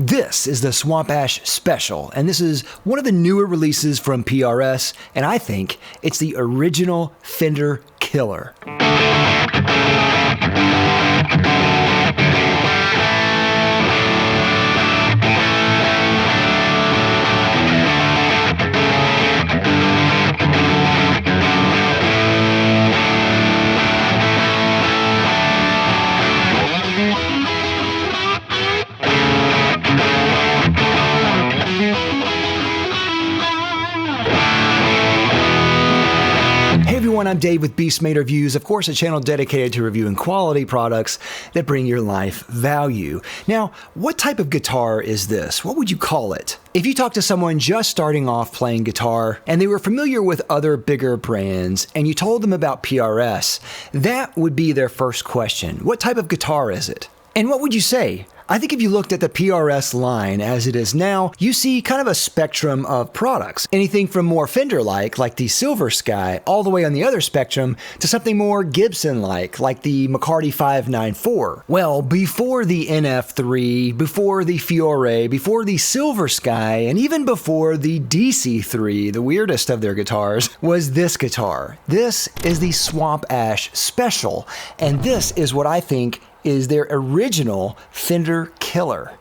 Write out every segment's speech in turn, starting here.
This is the Swamp Ash Special, and this is one of the newer releases from PRS, and I think it's the original Fender killer. I'm Dave with Beast Made Reviews, of course a channel dedicated to reviewing quality products that bring your life value. Now, what type of guitar is this? What would you call it? If you talk to someone just starting off playing guitar and they were familiar with other bigger brands and you told them about PRS, that would be their first question. What type of guitar is it? And what would you say? I think if you looked at the PRS line as it is now, you see kind of a spectrum of products. Anything from more Fender-like the Silver Sky, all the way on the other spectrum to something more Gibson-like the McCarty 594. Well, before the NF3, before the Fiore, before the Silver Sky, and even before the DC3, the weirdest of their guitars, was this guitar. This is the Swamp Ash Special, and this is what I think is their original Fender killer.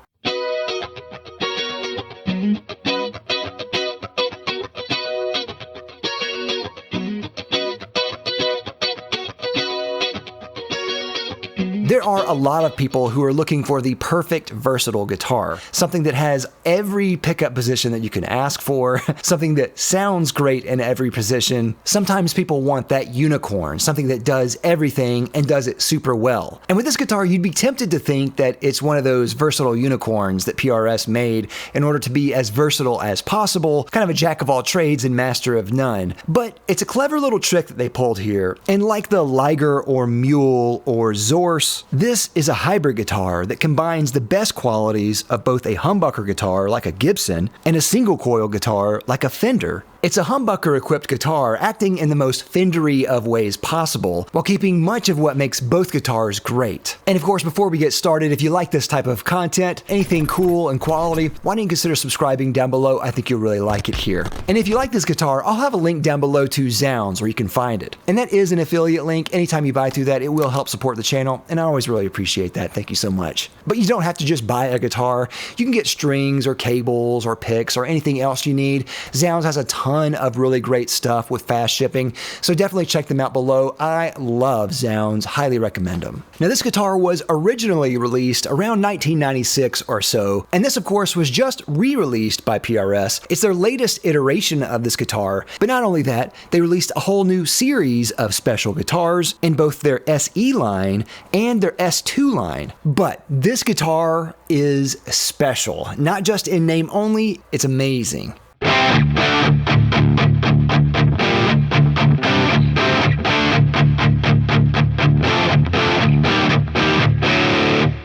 There are a lot of people who are looking for the perfect versatile guitar, something that has every pickup position that you can ask for, something that sounds great in every position. Sometimes people want that unicorn, something that does everything and does it super well. And with this guitar, you'd be tempted to think that it's one of those versatile unicorns that PRS made in order to be as versatile as possible, kind of a jack of all trades and master of none. But it's a clever little trick that they pulled here, and like the Liger or Mule or Zorse, this is a hybrid guitar that combines the best qualities of both a humbucker guitar like a Gibson and a single coil guitar like a Fender. It's a humbucker-equipped guitar acting in the most Fendery of ways possible while keeping much of what makes both guitars great. And of course, before we get started, if you like this type of content, anything cool and quality, why don't you consider subscribing down below? I think you'll really like it here. And if you like this guitar, I'll have a link down below to Zounds where you can find it. And that is an affiliate link. Anytime you buy through that, it will help support the channel, and I always really appreciate that. Thank you so much. But you don't have to just buy a guitar. You can get strings or cables or picks or anything else you need. Zounds has a ton of really great stuff with fast shipping, so definitely check them out below. I love Zounds, highly recommend them. Now this guitar was originally released around 1996 or so, and this of course was just re-released by PRS. It's their latest iteration of this guitar, but not only that, they released a whole new series of special guitars in both their SE line and their S2 line. But this guitar is special, not just in name only, it's amazing.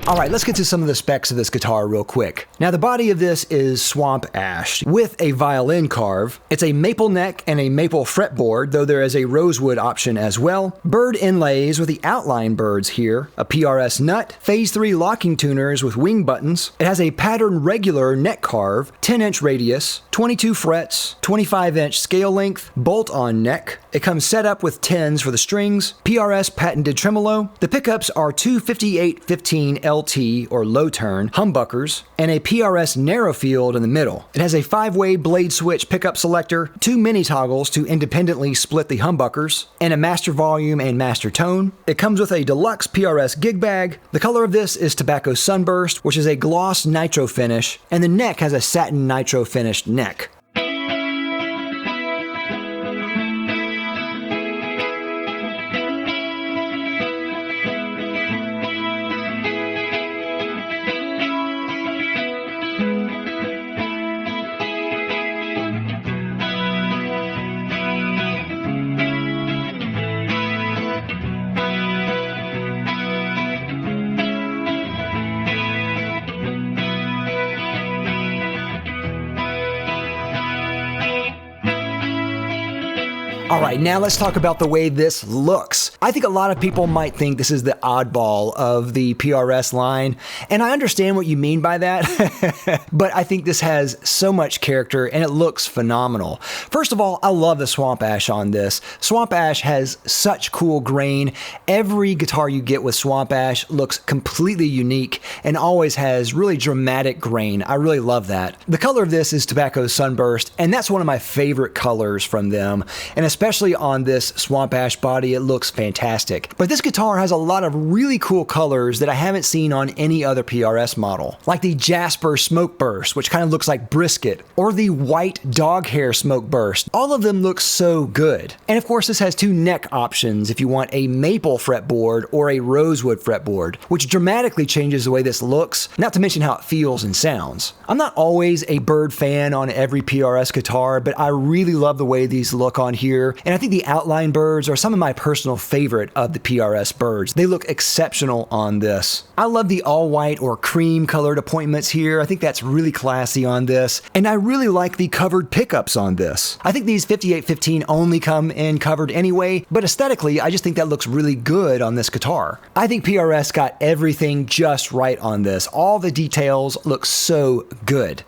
All right, let's get to some of the specs of this guitar real quick. Now, the body of this is Swamp Ash with a violin carve. It's a maple neck and a maple fretboard, though there is a rosewood option as well. Bird inlays with the outline birds here, a PRS nut, phase 3 locking tuners with wing buttons. It has a pattern regular neck carve, 10-inch radius, 22 frets, 25-inch scale length, bolt-on neck. It comes set up with 10s for the strings, PRS patented tremolo. The pickups are two 5815 LT or low turn humbuckers and a PRS narrow field in the middle. It has a 5-way blade switch pickup selector, 2 mini toggles to independently split the humbuckers, and a master volume and master tone. It comes with a deluxe PRS gig bag. The color of this is Tobacco Sunburst, which is a gloss nitro finish, and the neck has a satin nitro finished neck. All right, now let's talk about the way this looks. I think a lot of people might think this is the oddball of the PRS line, and I understand what you mean by that, but I think this has so much character and it looks phenomenal. First of all, I love the Swamp Ash on this. Swamp Ash has such cool grain. Every guitar you get with Swamp Ash looks completely unique and always has really dramatic grain. I really love that. The color of this is Tobacco Sunburst, and that's one of my favorite colors from them, and especially on this Swamp Ash body, it looks fantastic. But this guitar has a lot of really cool colors that I haven't seen on any other PRS model, like the Jasper Smoke Burst, which kind of looks like brisket, or the white dog hair smoke burst. All of them look so good. And of course, this has two neck options if you want a maple fretboard or a rosewood fretboard, which dramatically changes the way this looks, not to mention how it feels and sounds. I'm not always a bird fan on every PRS guitar, but I really love the way these look on here, and I think the outline birds are some of my personal favorite of the PRS birds. They look exceptional on this. I love the all white or cream colored appointments here. I think that's really classy on this, and I really like the covered pickups on this. I think these 5815 only come in covered anyway, but aesthetically, I just think that looks really good on this guitar. I think PRS got everything just right on this. All the details look so good.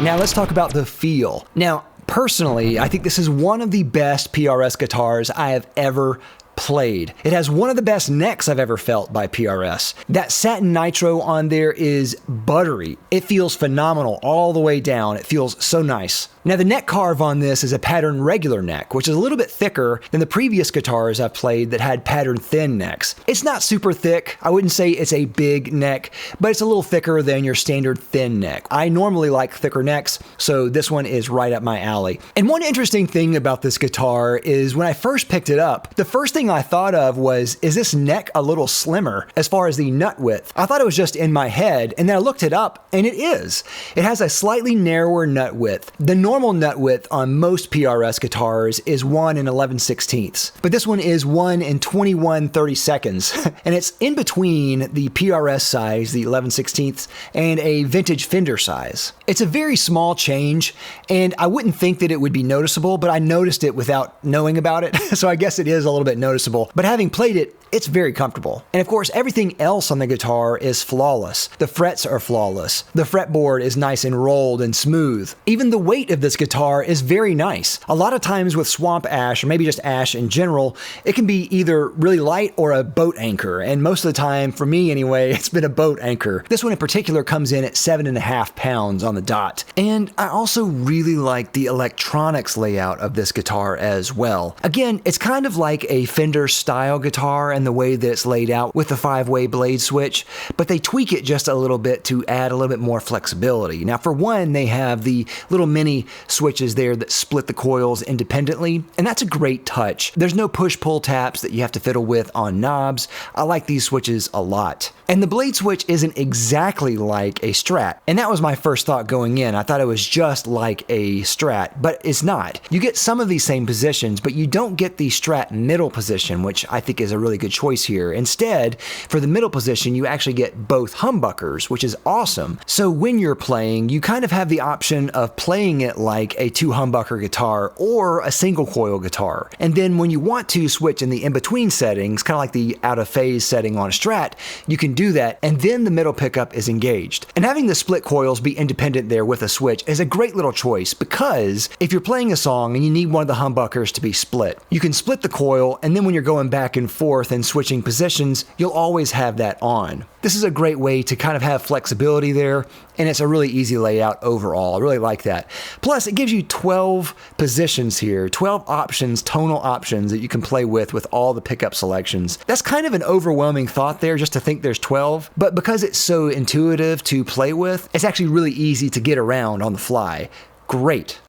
Now let's talk about the feel. Now, personally, I think this is one of the best PRS guitars I have ever played. It has one of the best necks I've ever felt by PRS. That satin nitro on there is buttery. It feels phenomenal all the way down. It feels so nice. Now the neck carve on this is a pattern regular neck, which is a little bit thicker than the previous guitars I've played that had pattern thin necks. It's not super thick. I wouldn't say it's a big neck, but it's a little thicker than your standard thin neck. I normally like thicker necks, so this one is right up my alley. And one interesting thing about this guitar is when I first picked it up, the first thing I thought of was, is this neck a little slimmer as far as the nut width? I thought it was just in my head, and then I looked it up, and it is. It has a slightly narrower nut width. The normal nut width on most PRS guitars is 1 11/16, but this one is 1 21/32, and it's in between the PRS size, the 11/16, and a vintage Fender size. It's a very small change, and I wouldn't think that it would be noticeable, but I noticed it without knowing about it, so I guess it is a little bit noticeable. But having played it, it's very comfortable. And of course, everything else on the guitar is flawless. The frets are flawless. The fretboard is nice and rolled and smooth. Even the weight of this guitar is very nice. A lot of times with Swamp Ash, or maybe just Ash in general, it can be either really light or a boat anchor. And most of the time, for me anyway, it's been a boat anchor. This one in particular comes in at 7.5 pounds on the dot. And I also really like the electronics layout of this guitar as well. Again, it's kind of like a Fender style guitar and the way that it's laid out with the 5-way blade switch, but they tweak it just a little bit to add a little bit more flexibility. Now, for one, they have the little mini switches there that split the coils independently, and that's a great touch. There's no push-pull taps that you have to fiddle with on knobs. I like these switches a lot. And the blade switch isn't exactly like a Strat, and that was my first thought going in. I thought it was just like a Strat, but it's not. You get some of these same positions, but you don't get the Strat middle position, which I think is a really good choice here. Instead, for the middle position, you actually get both humbuckers, which is awesome. So when you're playing, you kind of have the option of playing it like a 2-humbucker guitar or a single coil guitar. And then when you want to switch in the in-between settings, kind of like the out of phase setting on a Strat, you can do that, and then the middle pickup is engaged. And having the split coils be independent there with a switch is a great little choice, because if you're playing a song and you need one of the humbuckers to be split, you can split the coil, and then when you're going back and forth and switching positions, you'll always have that on. This is a great way to kind of have flexibility there, and it's a really easy layout overall. I really like that. Plus, it gives you 12 positions here, 12 options, tonal options that you can play with all the pickup selections. That's kind of an overwhelming thought there, just to think there's 12, but because it's so intuitive to play with, it's actually really easy to get around on the fly. Great.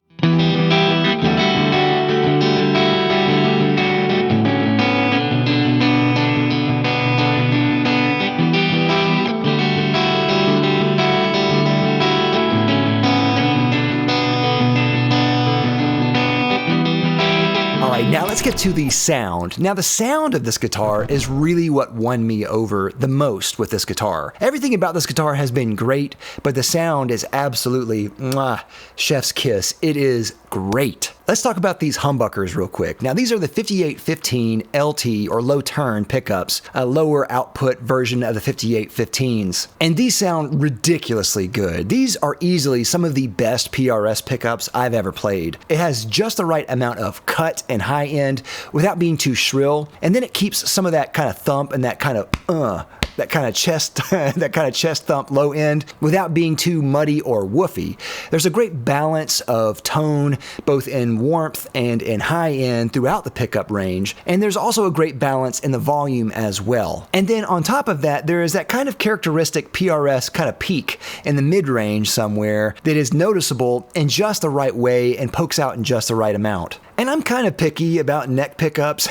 right, now let's get to the sound. Now the sound of this guitar is really what won me over the most with this guitar. Everything about this guitar has been great, but the sound is absolutely chef's kiss. It is great. Let's talk about these humbuckers real quick. Now these are the 5815 LT or low turn pickups, a lower output version of the 5815s. And these sound ridiculously good. These are easily some of the best PRS pickups I've ever played. It has just the right amount of cut and high end without being too shrill, and then it keeps some of that kind of thump and that kind of that kind of chest thump low end without being too muddy or woofy. There's a great balance of tone both in warmth and in high end throughout the pickup range, and there's also a great balance in the volume as well. And then on top of that, there is that kind of characteristic PRS kind of peak in the mid-range somewhere that is noticeable in just the right way and pokes out in just the right amount. And I'm kind of picky about neck pickups.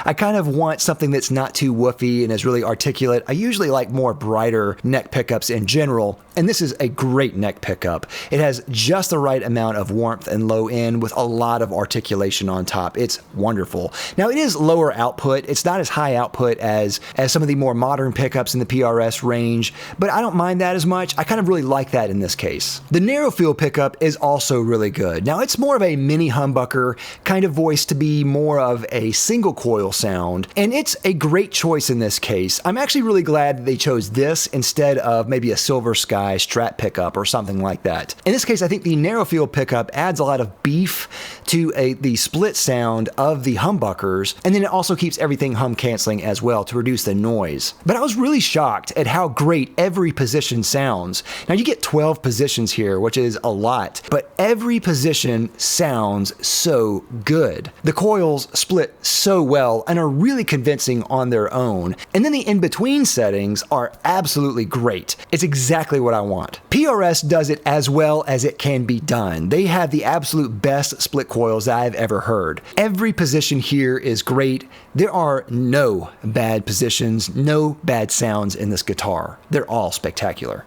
I kind of want something that's not too woofy and is really articulate. I usually like more brighter neck pickups in general, and this is a great neck pickup. It has just the right amount of warmth and low end with a lot of articulation on top. It's wonderful. Now it is lower output. It's not as high output as some of the more modern pickups in the PRS range, but I don't mind that as much. I kind of really like that in this case. The narrow field pickup is also really good. Now it's more of a mini humbucker kind of voice to be more of a single coil sound, and it's a great choice in this case. I'm actually really glad that they chose this instead of maybe a Silver Sky Strat pickup or something like that. In this case, I think the narrow field pickup adds a lot of beef to the split sound of the humbuckers, and then it also keeps everything hum canceling as well to reduce the noise. But I was really shocked at how great every position sounds. Now you get 12 positions here, which is a lot, but every position sounds so good. The coils split so well and are really convincing on their own, and then the in-between settings are absolutely great. It's exactly what I want. PRS does it as well as it can be done. They have the absolute best split coils that I've ever heard. Every position here is great. There are no bad positions, no bad sounds in this guitar. They're all spectacular.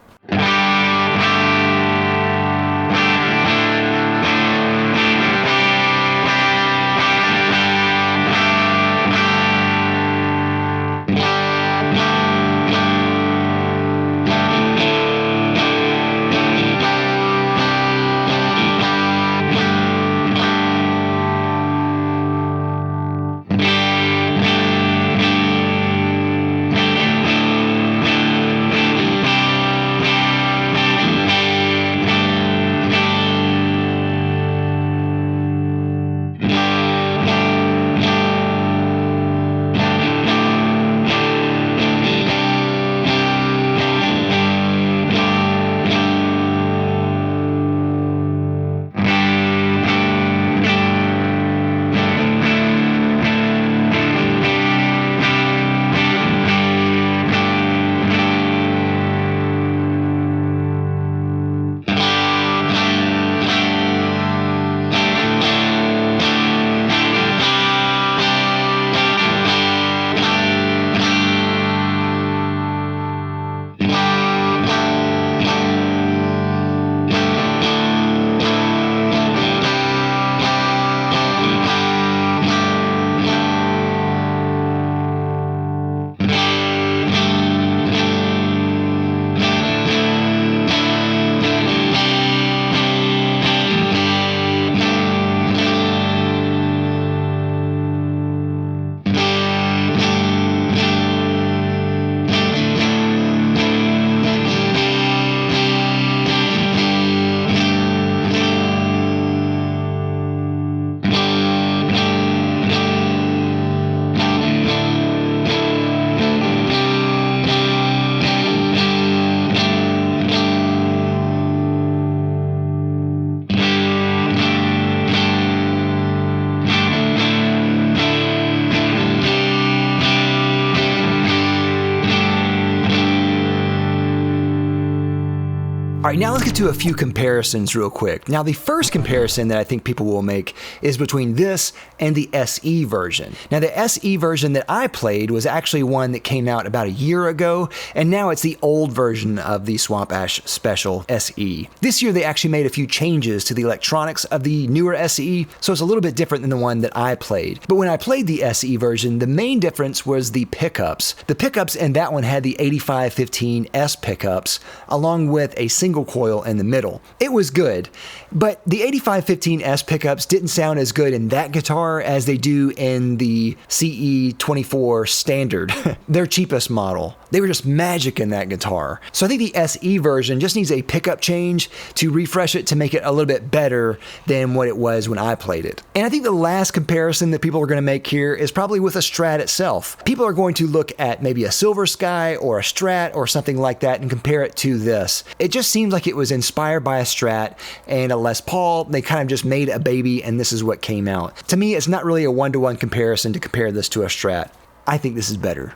All right, now let's get to a few comparisons real quick. Now, the first comparison that I think people will make is between this and the SE version. Now, the SE version that I played was actually one that came out about a year ago, and now it's the old version of the Swamp Ash Special SE. This year, they actually made a few changes to the electronics of the newer SE, so it's a little bit different than the one that I played. But when I played the SE version, the main difference was the pickups. The pickups in that one had the 8515S pickups, along with a single coil in the middle. It was good, but the 8515S pickups didn't sound as good in that guitar as they do in the CE24 Standard, their cheapest model. They were just magic in that guitar. So I think the SE version just needs a pickup change to refresh it to make it a little bit better than what it was when I played it. And I think the last comparison that people are going to make here is probably with a Strat itself. People are going to look at maybe a Silver Sky or a Strat or something like that and compare it to this. It just seems like it was inspired by a Strat and a Les Paul. They kind of just made a baby and this is what came out. To me, it's not really a one-to-one comparison to compare this to a Strat. I think this is better.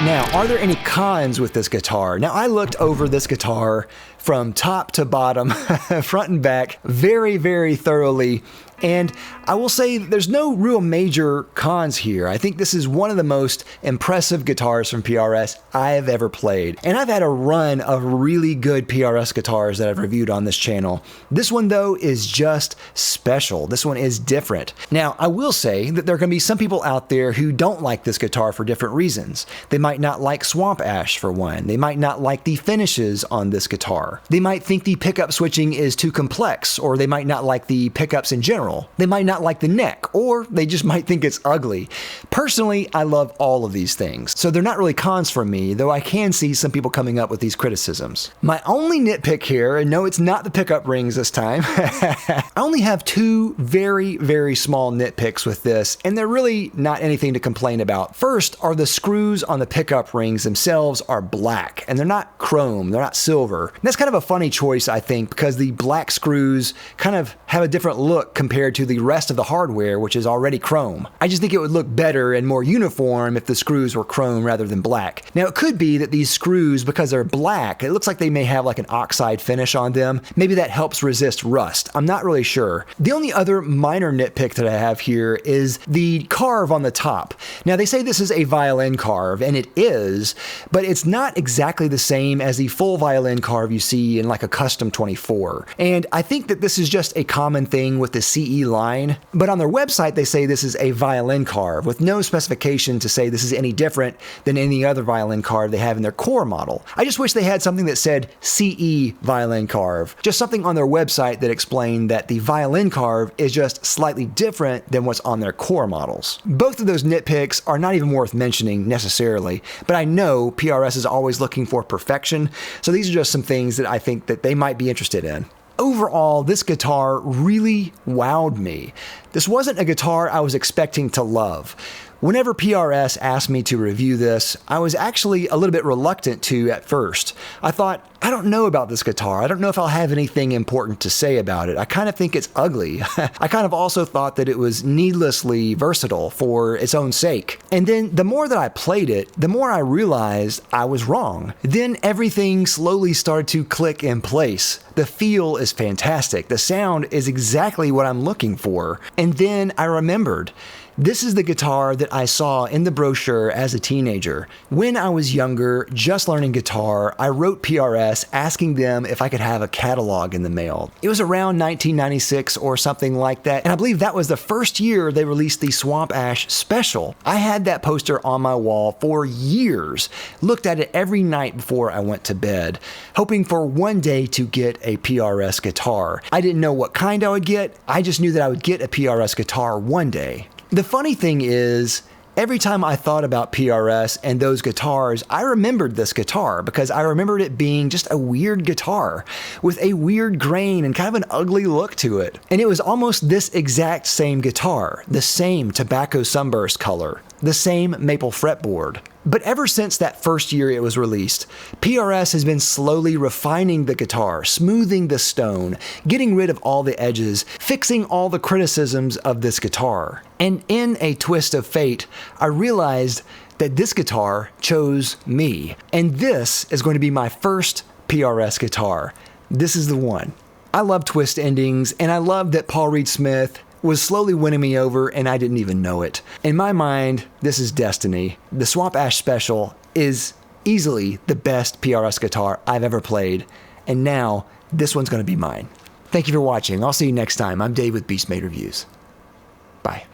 Now, are there any cons with this guitar? Now, I looked over this guitar from top to bottom, front and back, very, very thoroughly. And I will say there's no real major cons here. I think this is one of the most impressive guitars from PRS I've ever played. And I've had a run of really good PRS guitars that I've reviewed on this channel. This one, though, is just special. This one is different. Now, I will say that there are going to be some people out there who don't like this guitar for different reasons. They might not like Swamp Ash, for one. They might not like the finishes on this guitar. They might think the pickup switching is too complex, or they might not like the pickups in general. They might not like the neck, or they just might think it's ugly. Personally, I love all of these things, so they're not really cons for me, though I can see some people coming up with these criticisms. My only nitpick here, and no, it's not the pickup rings this time, I only have two very, very small nitpicks with this, and they're really not anything to complain about. First are the screws on the pickup rings themselves are black, and they're not chrome, they're not silver. And that's kind of a funny choice, I think, because the black screws kind of have a different look compared to the rest of the hardware, which is already chrome. I just think it would look better and more uniform if the screws were chrome rather than black. Now, it could be that these screws, because they're black, it looks like they may have like an oxide finish on them. Maybe that helps resist rust. I'm not really sure. The only other minor nitpick that I have here is the carve on the top. Now, they say this is a violin carve, and it is, but it's not exactly the same as the full violin carve you see in like a Custom 24. And I think that this is just a common thing with the CE line, but on their website they say this is a violin carve with no specification to say this is any different than any other violin carve they have in their core model. I just wish they had something that said CE violin carve, just something on their website that explained that the violin carve is just slightly different than what's on their core models. Both of those nitpicks are not even worth mentioning necessarily, but I know PRS is always looking for perfection, so these are just some things that I think that they might be interested in. Overall, this guitar really wowed me. This wasn't a guitar I was expecting to love. Whenever PRS asked me to review this, I was actually a little bit reluctant to at first. I thought, I don't know about this guitar. I don't know if I'll have anything important to say about it. I kind of think it's ugly. I kind of also thought that it was needlessly versatile for its own sake. And then the more that I played it, the more I realized I was wrong. Then everything slowly started to click in place. The feel is fantastic. The sound is exactly what I'm looking for. And then I remembered. This is the guitar that I saw in the brochure as a teenager. When I was younger, just learning guitar, I wrote PRS asking them if I could have a catalog in the mail. It was around 1996 or something like that, and I believe that was the first year they released the Swamp Ash Special. I had that poster on my wall for years, looked at it every night before I went to bed, hoping for one day to get a PRS guitar. I didn't know what kind I would get, I just knew that I would get a PRS guitar one day. The funny thing is, Every time I thought about PRS and those guitars, I remembered this guitar because I remembered it being just a weird guitar with a weird grain and kind of an ugly look to it. And it was almost this exact same guitar, the same tobacco sunburst color, the same maple fretboard. But ever since that first year it was released, PRS has been slowly refining the guitar, smoothing the stone, getting rid of all the edges, fixing all the criticisms of this guitar. And in a twist of fate, I realized that this guitar chose me. And this is going to be my first PRS guitar. This is the one. I love twist endings, and I love that Paul Reed Smith was slowly winning me over and I didn't even know it. In my mind, this is destiny. The Swamp Ash Special is easily the best PRS guitar I've ever played, and now this one's going to be mine. Thank you for watching. I'll see you next time. I'm Dave with Beast Made Reviews. Bye.